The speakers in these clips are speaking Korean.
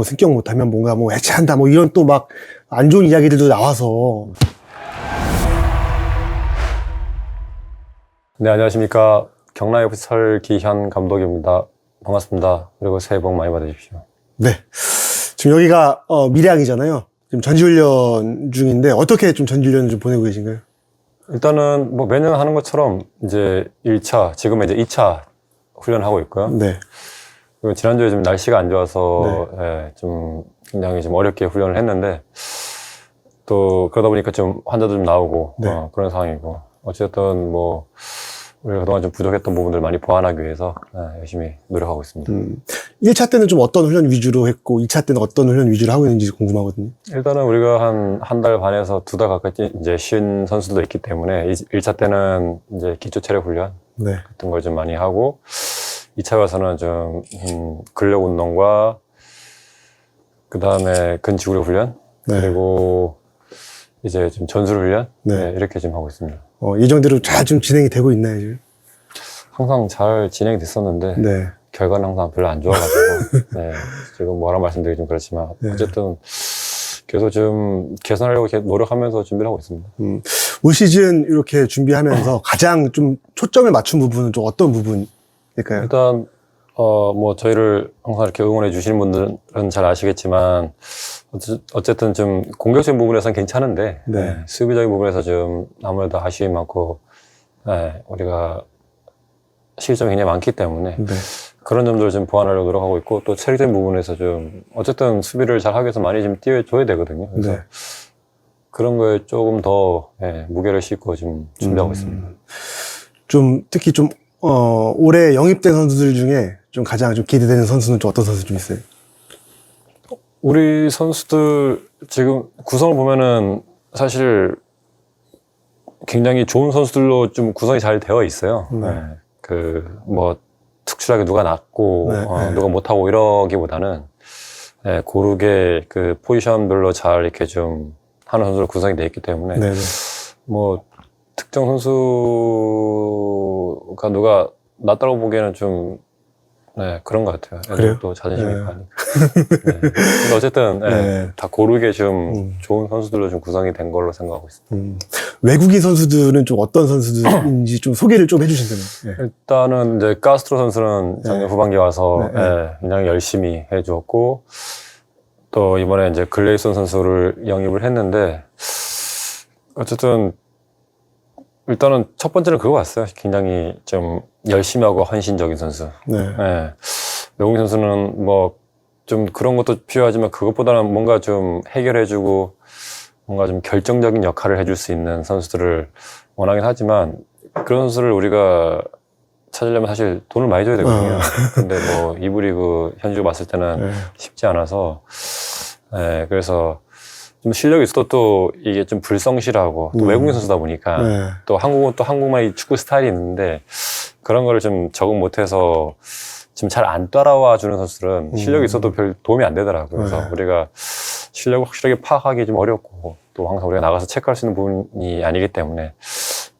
승격 못하면 뭔가 뭐 해체한다 뭐 이런 또 막 안 좋은 이야기들도 나와서. 네, 안녕하십니까. 경남FC 설기현 감독입니다. 반갑습니다. 그리고 새해 복 많이 받으십시오. 네. 지금 여기가 밀양이잖아요. 지금 전지훈련 중인데 어떻게 좀 전지훈련을 좀 보내고 계신가요? 일단은 뭐 매년 하는 것처럼 이제 1차, 지금은 이제 2차 훈련하고 있고요. 네. 그리고 지난주에 좀 날씨가 안 좋아서 예, 좀 굉장히 좀 어렵게 훈련을 했는데 또 그러다 보니까 좀 환자도 좀 나오고 네. 그런 상황이고 어쨌든 뭐 우리가 그동안 좀 부족했던 부분들 많이 보완하기 위해서 예, 열심히 노력하고 있습니다. 1차 때는 좀 어떤 훈련 위주로 했고 2차 때는 어떤 훈련 위주로 하고 있는지 궁금하거든요. 일단은 우리가 한 달 반에서 2달 가까이 이제 쉰 선수도 있기 때문에 1차 때는 이제 기초 체력 훈련 네. 같은 걸 좀 많이 하고 2차 가서는 좀 근력 운동과 그 다음에 근지구력 훈련 네. 그리고 이제 좀 전술 훈련 네. 네, 이렇게 좀 하고 있습니다. 예정대로 잘 좀 진행이 되고 있나요, 지금? 항상 잘 진행이 됐었는데 네. 결과는 항상 별로 안 좋아가지고 네, 지금 뭐라 말씀드리기 좀 그렇지만 네. 어쨌든 계속 좀 개선하려고 이렇게 노력하면서 준비를 하고 있습니다. 올 시즌 이렇게 준비하면서 가장 좀 초점을 맞춘 부분은 좀 어떤 부분일까요? 일단 뭐 저희를 항상 이렇게 응원해 주시는 분들은 잘 아시겠지만 어쨌든 좀 공격적인 부분에서는 괜찮은데 네. 수비적인 부분에서 좀 아무래도 아쉬움이 많고 우리가 실점이 굉장히 많기 때문에 네. 그런 점들을 좀 보완하려고 노력하고 있고 또 체력적인 부분에서 좀 어쨌든 수비를 잘 하기 위해서 많이 좀 뛰어줘야 되거든요. 그래서 네. 그런 거에 조금 더 무게를 싣고 지금 준비하고 있습니다. 좀 특히 좀 올해 영입된 선수들 중에 좀 가장 좀 기대되는 선수는 좀 어떤 선수 좀 있어요? 우리 선수들 지금 구성을 보면은 사실 굉장히 좋은 선수들로 좀 구성이 잘 되어 있어요. 네. 뭐 특출하게 누가 낫고 네. 누가 못하고 이러기보다는 고르게 그 포지션별로 잘 이렇게 좀 하는 선수로 구성이 되어 있기 때문에 네. 뭐 특정 선수가 누가 낫다고 보기에는 좀 그런 것 같아요. 그래요? 또 자존심이 네. 강하니까. 근데 어쨌든 네. 다 고르게 좀 좋은 선수들로 좀 구성이 된 걸로 생각하고 있습니다. 외국인 선수들은 좀 어떤 선수들인지 좀 소개를 좀 해주신다면. 네. 일단은 이제 카스트로 선수는 작년 후반기에 와서 네. 굉장히 열심히 해주었고 또 이번에 이제 글레이슨 선수를 영입을 했는데 어쨌든 일단은 첫 번째는 그거 같아요. 굉장히 좀 열심히 하고 헌신적인 선수. 네. 외국인 선수는 뭐 좀 그런 것도 필요하지만 그것보다는 뭔가 좀 해결해주고 뭔가 좀 결정적인 역할을 해줄 수 있는 선수들을 원하긴 하지만 그런 선수를 우리가 찾으려면 사실 돈을 많이 줘야 되거든요. 근데 뭐 이부 리그 현지로 봤을 때는 쉽지 않아서 그래서 좀 실력이 있어도 또 이게 좀 불성실하고 또 외국인 선수다 보니까 또 한국은 또 한국만의 축구 스타일이 있는데 그런 거를 좀 적응 못해서 지금 잘 안 따라와 주는 선수들은 실력이 있어도 별 도움이 안 되더라고요. 그래서 우리가 실력을 확실하게 파악하기 좀 어렵고 또 항상 우리가 나가서 체크할 수 있는 부분이 아니기 때문에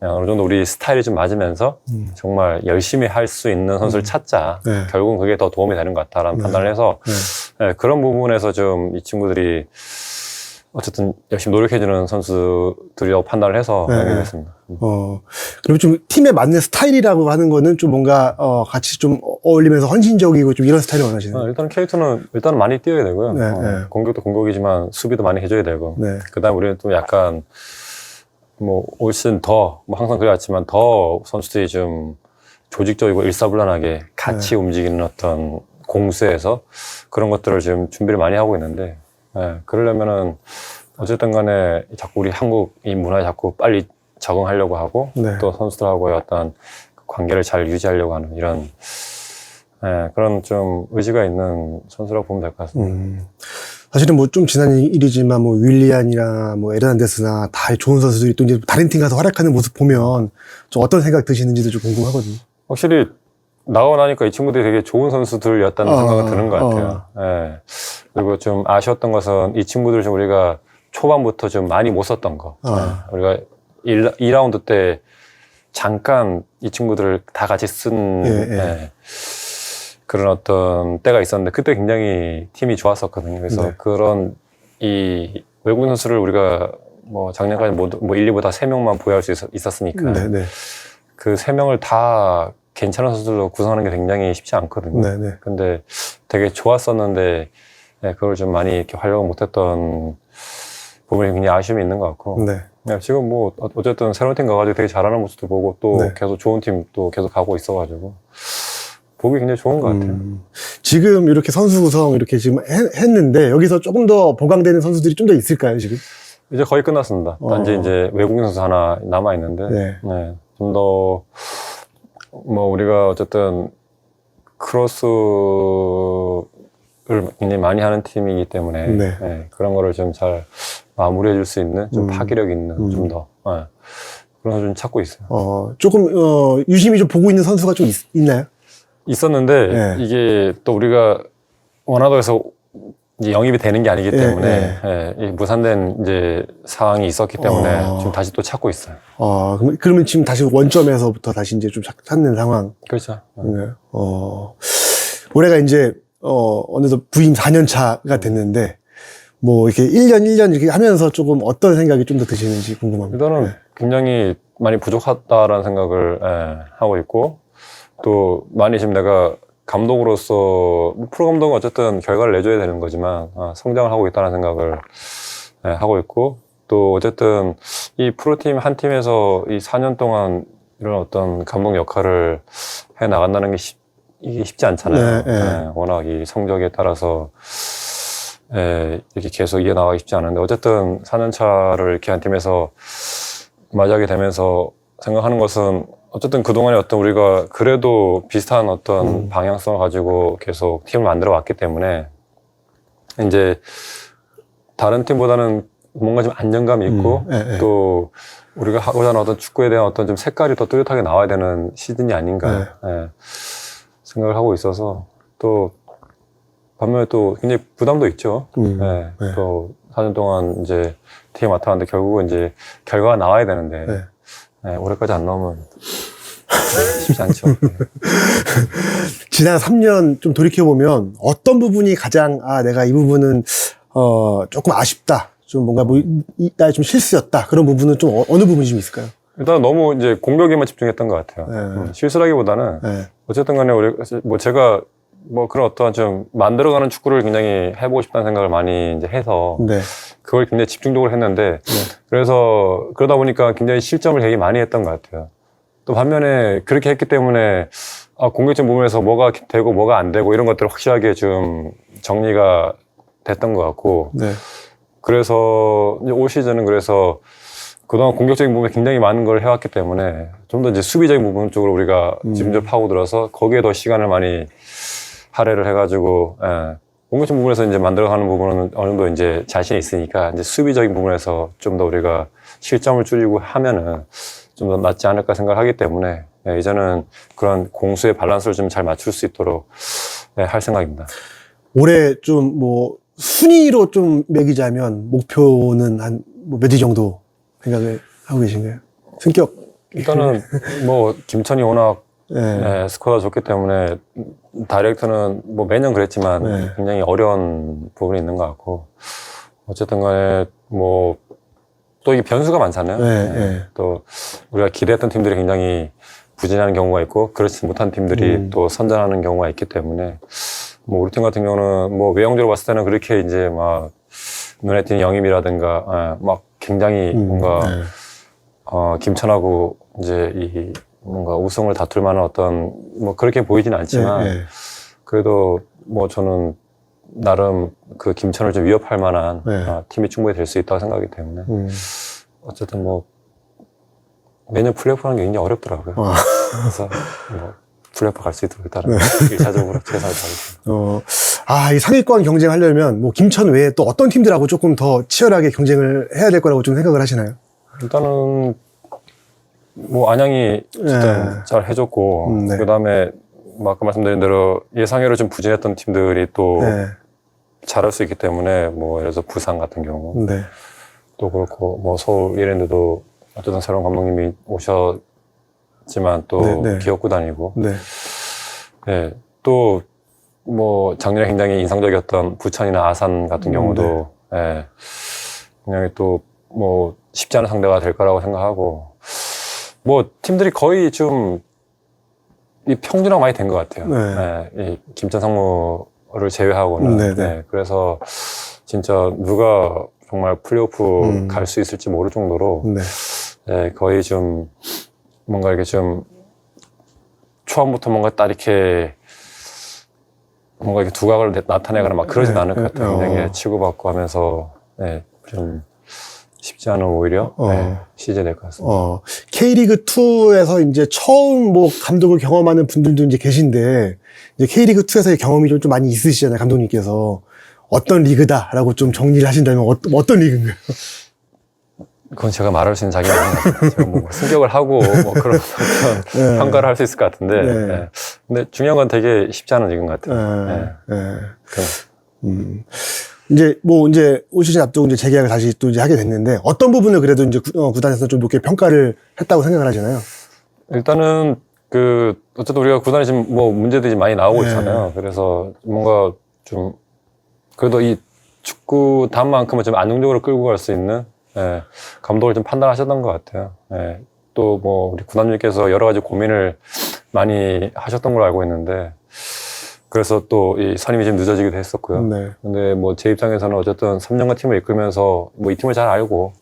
그냥 어느 정도 우리 스타일이 좀 맞으면서 정말 열심히 할 수 있는 선수를 찾자. 결국은 그게 더 도움이 되는 것 같다라는 판단을 해서 그런 부분에서 좀 이 친구들이 어쨌든 열심히 노력해주는 선수들이라고 판단을 해서 영입했습니다. 그럼 좀 팀에 맞는 스타일이라고 하는 거는 좀 뭔가 같이 좀 어울리면서 헌신적이고 좀 이런 스타일을 원하시나요? 일단 캐릭터는 일단은 많이 뛰어야 되고요. 공격도 공격이지만 수비도 많이 해줘야 되고 그다음 우리는 또 약간 뭐 올 시즌 더 뭐 항상 그래왔지만 더 선수들이 좀 조직적이고 일사불란하게 같이 움직이는 어떤 공수에서 그런 것들을 지금 준비를 많이 하고 있는데 그러려면은 어쨌든 간에 자꾸 우리 한국 이 문화에 자꾸 빨리 적응하려고 하고 또 선수들하고의 어떤 관계를 잘 유지하려고 하는 이런 그런 좀 의지가 있는 선수라고 보면 될 것 같습니다. 사실은 뭐 좀 지난 일이지만 뭐 윌리안이나 뭐 에르난데스나 다 좋은 선수들이 또 이제 다른 팀 가서 활약하는 모습 보면 좀 어떤 생각 드시는지도 좀 궁금하거든요. 확실히 나가고 나니까 이 친구들이 되게 좋은 선수들이었다는 생각은 드는 것 같아요. 그리고 좀 아쉬웠던 것은 이 친구들 좀 우리가 초반부터 좀 많이 못 썼던 거. 우리가 2라운드 때 잠깐 이 친구들을 다 같이 쓴 그런 어떤 때가 있었는데 그때 굉장히 팀이 좋았었거든요. 그래서 네. 그런 이 외국인 선수를 우리가 뭐 작년까지 모두 뭐 1, 2부 다 3명만 보유할 수 있었으니까 네, 네. 그 3명을 다 괜찮은 선수들로 구성하는 게 굉장히 쉽지 않거든요. 네, 네. 근데 되게 좋았었는데 네, 그걸 좀 많이 이렇게 활용을 못했던 부분이 굉장히 아쉬움이 있는 것 같고 네. 네, 지금 뭐 어쨌든 새로운 팀 가가지고 되게 잘하는 모습도 보고 또 네. 계속 좋은 팀 또 계속 가고 있어가지고 보기 굉장히 좋은 것 같아요. 지금 이렇게 선수 구성 이렇게 지금 했는데 여기서 조금 더 보강되는 선수들이 좀 더 있을까요, 지금? 이제 거의 끝났습니다. 단지 이제 외국인 선수 하나 남아 있는데 네. 네, 좀 더 뭐 우리가 어쨌든 크로스를 굉장히 많이 하는 팀이기 때문에 네. 네, 그런 거를 좀 잘 마무리해 줄 수 있는 좀 파괴력 있는 좀 더 네, 그런 걸 좀 찾고 있어요. 조금 유심히 좀 보고 있는 선수가 좀 있나요? 있었는데 네. 이게 또 우리가 원하도에서 이제 영입이 되는 게 아니기 때문에 예, 이 무산된 이제 상황이 있었기 때문에 지금 다시 또 찾고 있어요. 그러면 지금 다시 원점에서부터 다시 이제 좀 찾는 상황. 그렇죠. 네. 올해가 이제 어느덧 부임 4년 차가 됐는데 뭐 이렇게 1년 이렇게 하면서 조금 어떤 생각이 좀 더 드시는지 궁금합니다. 일단은 굉장히 많이 부족하다라는 생각을 하고 있고 또 많이 지금 내가 감독으로서 프로 감독은 어쨌든 결과를 내줘야 되는 거지만 성장을 하고 있다는 생각을 하고 있고 또 어쨌든 이 프로팀 한 팀에서 이 4년 동안 이런 어떤 감독 역할을 해 나간다는 게 이게 쉽지 않잖아요. 네. 워낙 이 성적에 따라서 이렇게 계속 이어나가기 쉽지 않은데 어쨌든 4년 차를 이렇게 한 팀에서 맞이하게 되면서 생각하는 것은 어쨌든 그동안에 어떤 우리가 그래도 비슷한 어떤 방향성을 가지고 계속 팀을 만들어 왔기 때문에 이제 다른 팀보다는 뭔가 좀 안정감이 있고 또 우리가 하고자 하는 어떤 축구에 대한 어떤 좀 색깔이 더 뚜렷하게 나와야 되는 시즌이 아닌가 생각을 하고 있어서 또 반면에 또 굉장히 부담도 있죠. 또 4년 동안 이제 팀에 맡아왔는데 결국은 이제 결과가 나와야 되는데 올해까지 안 나오면 쉽지 않죠. 지난 3년 좀 돌이켜보면 어떤 부분이 가장 내가 이 부분은 조금 아쉽다. 좀 뭔가 나의 좀 실수였다. 그런 부분은 좀 어느 부분이 좀 있을까요? 일단 너무 이제 공격에만 집중했던 것 같아요. 실수라기보다는 어쨌든 간에 우리 뭐 제가 뭐 그런 어떠한 좀 만들어가는 축구를 굉장히 해보고 싶다는 생각을 많이 이제 해서 그걸 굉장히 집중적으로 했는데 그래서 그러다 보니까 굉장히 실점을 되게 많이 했던 것 같아요. 또 반면에 그렇게 했기 때문에 공격적 부분에서 뭐가 되고 뭐가 안 되고 이런 것들을 확실하게 좀 정리가 됐던 것 같고 그래서 이제 올 시즌은 그래서 그동안 공격적인 부분에 굉장히 많은 걸 해왔기 때문에 좀 더 이제 수비적인 부분 쪽으로 우리가 집중적으로 파고들어서 거기에 더 시간을 많이 할애를 해가지고 공격적 부분에서 이제 만들어가는 부분은 어느 정도 이제 자신이 있으니까 이제 수비적인 부분에서 좀 더 우리가 실점을 줄이고 하면은 좀 더 낫지 않을까 생각하기 때문에 이제는 그런 공수의 밸런스를 좀 잘 맞출 수 있도록 할 생각입니다. 올해 좀 뭐 순위로 좀 매기자면 목표는 한 몇 위 정도 생각을 하고 계신가요? 성격. 일단은 뭐 김천이 워낙 스코어가 좋기 때문에 다이렉트는 뭐 매년 그랬지만 굉장히 어려운 부분이 있는 것 같고 어쨌든 간에 뭐 또 이게 변수가 많잖아요. 또 우리가 기대했던 팀들이 굉장히 부진하는 경우가 있고 그렇지 못한 팀들이 또 선전하는 경우가 있기 때문에 뭐 우리 팀 같은 경우는 뭐 외형적으로 봤을 때는 그렇게 이제 막 눈에 띄는 영입이라든가 막 굉장히 뭔가 김천하고 이제 이 뭔가 우승을 다툴 만한 어떤 뭐 그렇게 보이진 않지만 그래도 뭐 저는 나름 그 김천을 좀 위협할 만한 팀이 충분히 될 수 있다고 생각하기 때문에 어쨌든 뭐 매년 플레이오프 하는 게 굉장히 어렵더라고요. 그래서 뭐 플레이오프 갈 수 있도록 일단은 1차적으로 최선을 다하겠습니다. 이 상위권 경쟁하려면 뭐 김천 외에 또 어떤 팀들하고 조금 더 치열하게 경쟁을 해야 될 거라고 좀 생각을 하시나요? 일단은 뭐 안양이 어쨌든 잘 해줬고 그다음에 뭐 아까 말씀드린 대로 예상외로 좀 부진했던 팀들이 또 잘할 수 있기 때문에 뭐 예를 들어서 부산 같은 경우 또 그렇고 뭐 서울 이랜드도 어쨌든 새로운 감독님이 오셨지만 또 기업구단이고 또 뭐 작년에 굉장히 인상적이었던 부천이나 아산 같은 경우도 예, 굉장히 또 뭐 쉽지 않은 상대가 될 거라고 생각하고 뭐 팀들이 거의 좀 이 평준화가 많이 된 것 같아요. 네. 예, 이 김천 상무를 제외하고는 네, 네. 예, 그래서 진짜 누가 정말 플레이오프 갈 수 있을지 모를 정도로 네. 예, 거의 좀 뭔가 이렇게 좀 초반부터 뭔가 딱 이렇게 뭔가 이렇게 두각을 나타내거나 막 그러진 네, 않을 것 네, 같아요. 굉장히 치고받고 하면서 예, 좀 쉽지 않은 오히려 예, 시즌이 될 것 같습니다. K리그2에서 이제 처음 뭐 감독을 경험하는 분들도 이제 계신데, 이제 K리그2에서의 경험이 좀 많이 있으시잖아요, 감독님께서. 어떤 리그다라고 좀 정리를 하신다면 어떤 리그인가요? 그건 제가 말할 수 있는 자격이 아닌 것 같아요. 제가 뭐 승격을 하고 뭐 그런 어떤 네. 평가를 할 수 있을 것 같은데, 네. 예. 근데 중요한 건 되게 쉽지 않은 리그인 것 같아요. 예. 이제 올 시즌 앞두고 이제 재계약을 다시 또 이제 하게 됐는데, 어떤 부분을 그래도 이제 구단에서 좀 높게 평가를 했다고 생각을 하잖아요. 일단은 어쨌든 우리가 구단에 지금 뭐 문제들이 많이 나오고 네. 있잖아요. 그래서 뭔가 좀 그래도 이 축구 단만큼은 좀 안정적으로 끌고 갈 수 있는 예, 감독을 좀 판단하셨던 것 같아요. 예, 또 뭐 우리 구단주님께서 여러 가지 고민을 많이 하셨던 걸로 알고 있는데 그래서 또 이 선임이 좀 늦어지기도 했었고요. 네. 근데 뭐 제 입장에서는 어쨌든 3년간 팀을 이끌면서 뭐 이 팀을 잘 알고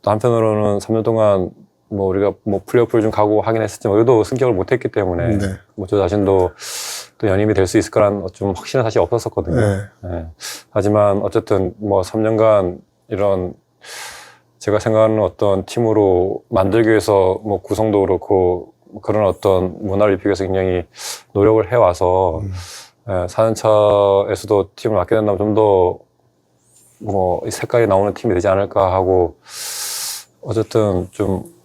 또 한편으로는 3년 동안 뭐 우리가 뭐 플레이오프를 좀 가고 하긴 했었지만 그래도 승격을 못했기 때문에 네. 뭐 저 자신도 또 연임이 될 수 있을 거란 좀 확신은 사실 없었었거든요. 네. 예. 하지만 어쨌든 뭐 3년간 이런 제가 생각하는 어떤 팀으로 만들기 위해서 뭐 구성도 그렇고 그런 어떤 문화를 입히기 위해서 굉장히 노력을 해와서 4년차에서도 팀을 맡게 된다면 좀 더 뭐 색깔이 나오는 팀이 되지 않을까 하고 어쨌든 좀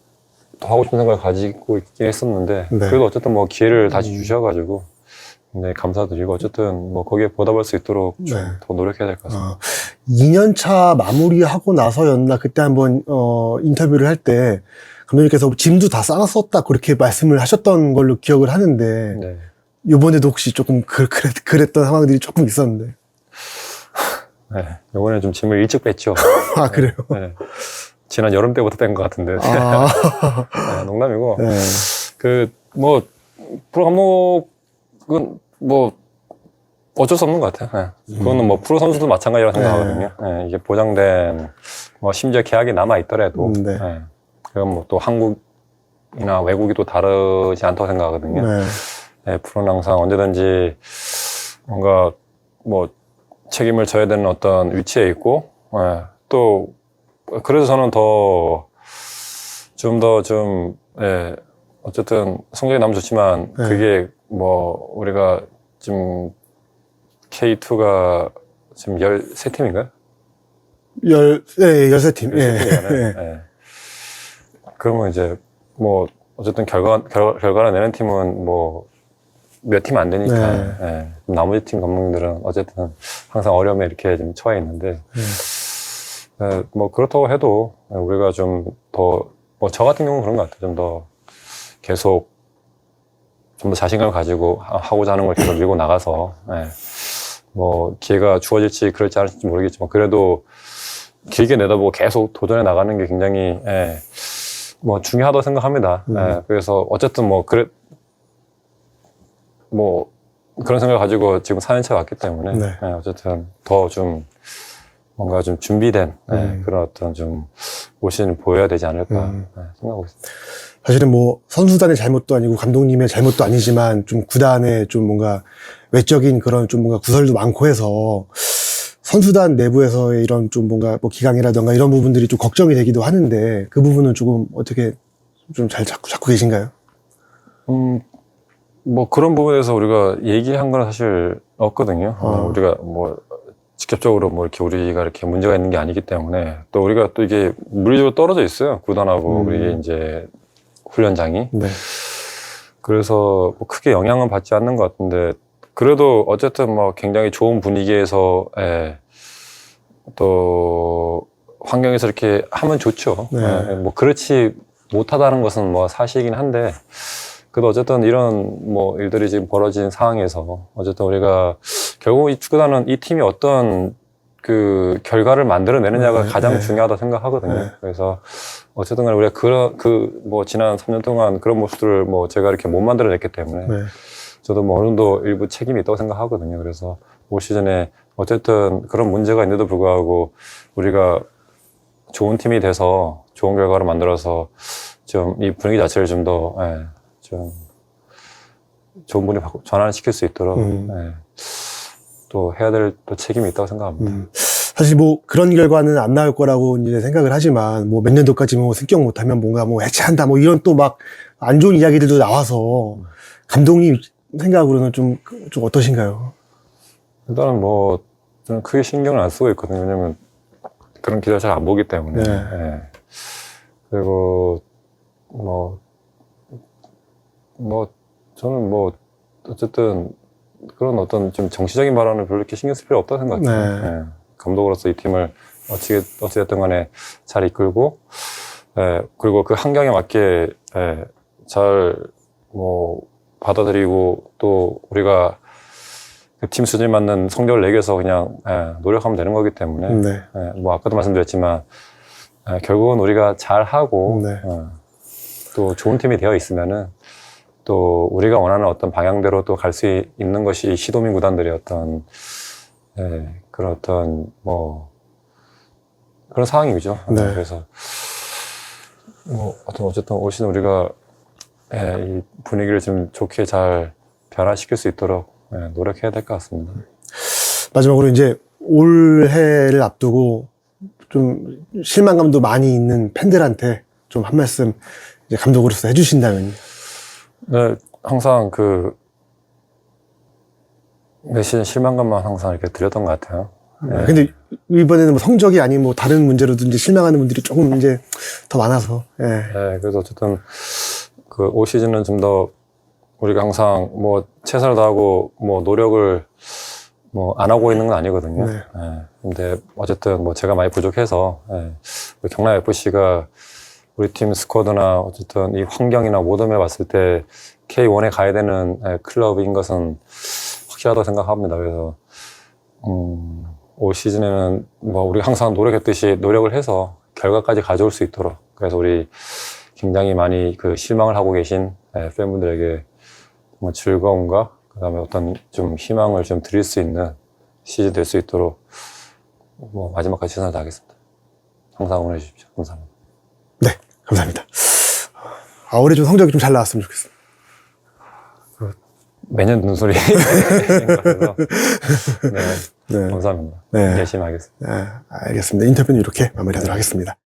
더 하고 싶은 생각을 가지고 있긴 했었는데 네. 그래도 어쨌든 뭐 기회를 다시 주셔가지고 굉장히 감사드리고 어쨌든 뭐 거기에 보답할 수 있도록 좀 네. 더 노력해야 될 것 같습니다. 2년차 마무리하고 나서였나 그때 한번 인터뷰를 할 때 감독님께서 짐도 다 싸놨었다 그렇게 말씀을 하셨던 걸로 기억을 하는데 네. 이번에도 혹시 조금 그랬던 상황들이 조금 있었는데. 네. 이번에 좀 짐을 일찍 뺐죠. 아, 그래요? 네. 지난 여름 때부터 뺀 것 같은데. 아. 네, 농담이고. 네. 뭐, 프로 감독은 뭐, 어쩔 수 없는 것 같아요. 네. 그거는 뭐, 프로 선수도 마찬가지라고 생각하거든요. 네, 이게 보장된, 뭐, 심지어 계약이 남아있더라도, 네. 네. 그건 뭐 또 한국이나 외국이 또 다르지 않다고 생각하거든요. 네. 네, 프로는 항상 언제든지 뭔가 뭐, 책임을 져야 되는 어떤 위치에 있고, 예, 또, 그래서 저는 예, 어쨌든 성적이 나면 좋지만, 네. 그게 뭐, 우리가 지금 K2가 지금 13팀인가요? 13팀. 예. 13팀이잖아요. 예. 예. 그러면 이제 뭐, 어쨌든 결과를 내는 팀은 뭐, 몇 팀 안 되니까, 네. 예. 나머지 팀 감독님들은 어쨌든 항상 어려움에 이렇게 좀 처해 있는데, 예, 뭐 그렇다고 해도 우리가 좀 더, 뭐 저 같은 경우는 그런 것 같아요. 좀 더 계속 좀 더 자신감을 가지고 하고자 하는 걸 계속 밀고 나가서, 예. 뭐 기회가 주어질지 그럴지 않을지 모르겠지만, 그래도 길게 내다보고 계속 도전해 나가는 게 굉장히, 예, 뭐 중요하다고 생각합니다. 예, 그래서 어쨌든 뭐 그런 생각을 가지고 지금 4년차 왔기 때문에, 네. 예, 어쨌든 더 좀 뭔가 좀 준비된 그런 어떤 좀 모습을 보여야 되지 않을까 생각하고 있습니다. 사실은 뭐 선수단의 잘못도 아니고 감독님의 잘못도 아니지만 좀 구단의 좀 뭔가 외적인 그런 좀 뭔가 구설도 많고 해서 선수단 내부에서의 이런 좀 뭔가 뭐 기강이라던가 이런 부분들이 좀 걱정이 되기도 하는데 그 부분은 조금 어떻게 좀 잘 잡고 계신가요? 뭐 그런 부분에서 우리가 얘기한 건 사실 없거든요. 우리가 뭐 직접적으로 뭐 이렇게 우리가 이렇게 문제가 있는 게 아니기 때문에 또 우리가 또 이게 물리적으로 떨어져 있어요. 구단하고 우리 이제 훈련장이. 네. 그래서 뭐 크게 영향은 받지 않는 것 같은데 그래도 어쨌든 뭐 굉장히 좋은 분위기에서 또 환경에서 이렇게 하면 좋죠. 네. 뭐 그렇지 못하다는 것은 뭐 사실이긴 한데 그래도 어쨌든 이런 뭐 일들이 지금 벌어진 상황에서 어쨌든 우리가 결국 이 축구단은 이 팀이 어떤 그 결과를 만들어내느냐가 네, 가장 네. 중요하다 생각하거든요. 네. 그래서 어쨌든 간에 우리가 뭐 지난 3년 동안 그런 모습들을 뭐 제가 이렇게 못 만들어냈기 때문에 네. 저도 뭐 어느 정도 일부 책임이 있다고 생각하거든요. 그래서 올 시즌에 어쨌든 그런 문제가 있는데도 불구하고 우리가 좋은 팀이 돼서 좋은 결과를 만들어서 좀 이 분위기 자체를 좀 더, 좀 좋은 분위기 전환시킬 수 있도록, 또 해야 될 또 책임이 있다고 생각합니다. 사실 뭐 그런 결과는 안 나올 거라고 이제 생각을 하지만 뭐 몇 년도까지 뭐 승격 못하면 뭔가 뭐 해체한다 뭐 이런 또 막 안 좋은 이야기들도 나와서 감독님 생각으로는 좀 어떠신가요? 일단은 뭐, 저는 크게 신경을 안 쓰고 있거든요. 왜냐면 그런 기사 잘 안 보기 때문에. 네. 예. 그리고 저는 뭐, 어쨌든 그런 어떤 좀 정치적인 발언을 별로 이렇게 신경 쓸 필요 없다고 생각해요. 네. 예. 감독으로서 이 팀을 어찌됐든 간에 잘 이끌고, 그리고 그 환경에 맞게, 잘, 뭐, 받아들이고, 또 우리가 그 팀 수준에 맞는 성적을 내기 위해서 그냥, 노력하면 되는 거기 때문에, 네. 뭐, 아까도 말씀드렸지만, 결국은 우리가 잘하고, 네. 또 좋은 팀이 되어 있으면은, 또 우리가 원하는 어떤 방향대로 또 갈 수 있는 것이 시도민 구단들의 어떤, 그런 어떤, 뭐, 그런 상황이죠. 네. 그래서, 뭐, 어쨌든 올 시즌 우리가, 이 분위기를 좀 좋게 잘 변화시킬 수 있도록 노력해야 될 것 같습니다. 마지막으로 이제 올해를 앞두고 좀 실망감도 많이 있는 팬들한테 좀 한 말씀 이제 감독으로서 해주신다면. 네, 항상 매 시즌 실망감만 항상 이렇게 드렸던 것 같아요. 근데 이번에는 뭐 성적이 아닌 뭐 다른 문제로도 이제 실망하는 분들이 조금 이제 더 많아서. 그래서 어쨌든 올 시즌은 좀 더 우리가 항상 뭐 최선을 다하고 뭐 노력을 뭐 안 하고 있는 건 아니거든요. 네. 근데 어쨌든 뭐 제가 많이 부족해서 우리 경남 FC가 우리 팀 스쿼드나 어쨌든 이 환경이나 모든 걸 봤을 때 K1에 가야 되는 클럽인 것은 확실하다고 생각합니다. 그래서 올 시즌에는 뭐 우리가 항상 노력했듯이 노력을 해서 결과까지 가져올 수 있도록, 그래서 우리 굉장히 많이 실망을 하고 계신 팬분들에게 정말 즐거움과 그다음에 어떤 좀 희망을 좀 드릴 수 있는 시즌 될 수 있도록 뭐 마지막까지 최선을 다하겠습니다. 항상 응원해 주십시오. 감사합니다. 네, 감사합니다. 올해 좀 성적이 좀 잘 나왔으면 좋겠습니다. 매년 듣는 소리인 것 같아서 네, 네. 감사합니다. 네. 열심히 하겠습니다. 알겠습니다. 인터뷰는 이렇게 마무리하도록 하겠습니다.